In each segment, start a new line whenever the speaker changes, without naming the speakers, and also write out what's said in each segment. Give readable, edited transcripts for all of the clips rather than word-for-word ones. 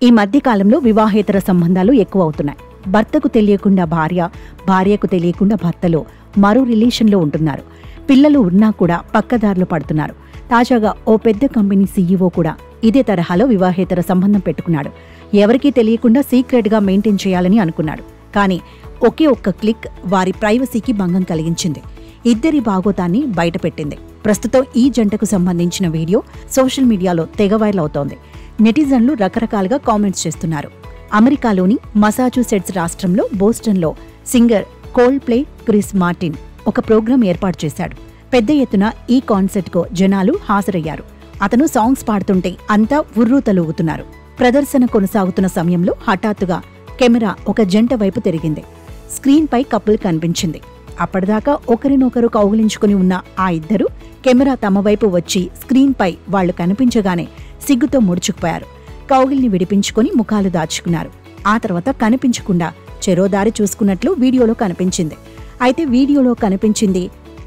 ఈ మధ్య కాలంలో వివాహేతర సంబంధాలు ఎక్కువ అవుతున్నాయి. భర్తకు తెలియకుండా భార్య, భార్యకు తెలియకుండా భర్తలు మరో రిలేషన్లో ఉంటున్నారు. పిల్లలు ఉన్నా కూడా పక్కదారులు పడుతున్నారు. తాజాగా ఓ పెద్ద కంపెనీ సీఈఓ కూడా ఇదే తరహాలో వివాహేతర సంబంధం పెట్టుకున్నాడు. ఎవరికీ తెలియకుండా సీక్రెట్గా మెయింటైన్ చేయాలని అనుకున్నాడు. కానీ ఒకే ఒక్క క్లిక్ వారి ప్రైవసీకి భంగం కలిగించింది. ఇద్దరి భాగోతాన్ని బయటపెట్టింది. ప్రస్తుతం ఈ జంటకు సంబంధించిన వీడియో సోషల్ మీడియాలో తెగ వైరల్ అవుతోంది. నెటిజన్లు రకరకాలుగా కామెంట్స్ చేస్తున్నారు. అమెరికాలోని మసాచుసెట్స్ రాష్ట్రంలో బోస్టన్లో సింగర్ కోల్డ్ప్లే క్రిస్ మార్టిన్ ఒక ప్రోగ్రాం ఏర్పాటు చేశాడు. పెద్ద ఎత్తున ఈ కాన్సర్ట్కు జనాలు హాజరయ్యారు. అతను సాంగ్స్ పాడుతుంటే అంతా ఉర్రూతలూగుతున్నారు. ప్రదర్శన కొనసాగుతున్న సమయంలో హఠాత్తుగా కెమెరా ఒక జంట వైపు తిరిగింది. స్క్రీన్పై కపుల్ కనిపించింది. అప్పటిదాకా ఒకరినొకరు కౌగిలించుకుని ఉన్న ఆ ఇద్దరు కెమెరా తమ వైపు వచ్చి స్క్రీన్పై వాళ్లు కనిపించగానే సిగ్గుతో ముడుచుకుపోయారు. కౌగిల్ని విడిపించుకుని ముఖాలు దాచుకున్నారు. ఆ తర్వాత కనిపించకుండా చెరోదారి చూసుకున్నట్లు వీడియోలో కనిపించింది. అయితే వీడియోలో కనిపించింది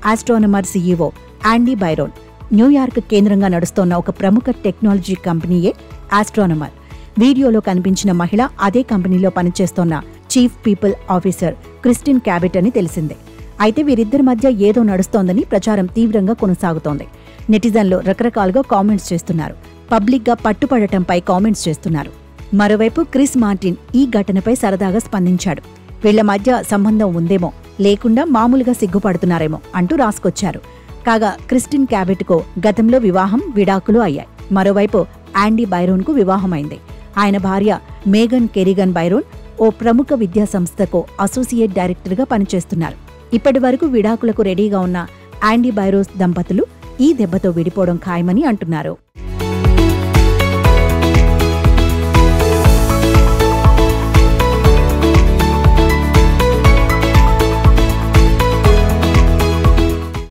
ఆస్ట్రోనమర్ సీఈఓ యాండీ బైరోన్. న్యూయార్క్ కేంద్రంగా నడుస్తోన్న ఒక ప్రముఖ టెక్నాలజీ కంపెనీయే ఆస్ట్రోనమర్. వీడియోలో కనిపించిన మహిళ అదే కంపెనీలో పనిచేస్తోన్న చీఫ్ పీపుల్ ఆఫీసర్ క్రిస్టిన్ క్యాబెట్ అని తెలిసిందే. అయితే వీరిద్దరి మధ్య ఏదో నడుస్తోందని ప్రచారం తీవ్రంగా కొనసాగుతోంది. నెటిజన్లు రకరకాలుగా కామెంట్స్ చేస్తున్నారు. పబ్లిక్గా పట్టుపడటంపై కామెంట్స్ చేస్తున్నారు. మరోవైపు క్రిస్ మార్టిన్ ఈ ఘటనపై సరదాగా స్పందించాడు. వీళ్ల మధ్య సంబంధం ఉందేమో, లేకుండా మామూలుగా సిగ్గుపడుతున్నారేమో అంటూ రాసుకొచ్చారు. కాగా క్రిస్టిన్ క్యాబెట్కు గతంలో వివాహం, విడాకులు అయ్యాయి. మరోవైపు యాండీ బైరోన్కు వివాహమైంది. ఆయన భార్య మేగన్ కెరిగన్ బైరోన్ ఓ ప్రముఖ విద్యా సంస్థకు అసోసియేట్ డైరెక్టర్గా పనిచేస్తున్నారు. ఇప్పటి వరకు విడాకులకు రెడీగా ఉన్న యాండీ బైరోన్ దంపతులు ఈ దెబ్బతో విడిపోవడం ఖాయమని అంటున్నారు.